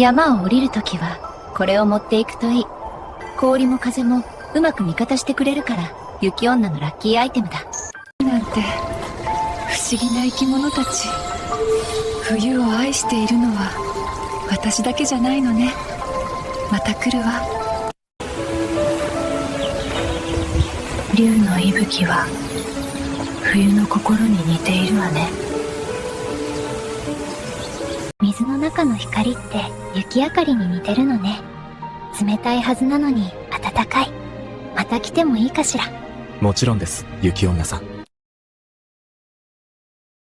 山を降りるときはこれを持っていくといい。氷も風もうまく味方してくれるから雪女のラッキーアイテムだ。なんて不思議な生き物たち。冬を愛しているのは私だけじゃないのね。また来るわ。竜の息吹は冬の心に似ているわね。水の中の光って雪明かりに似てるのね。冷たいはずなのに暖かい。また来てもいいかしら。もちろんです、雪女さん。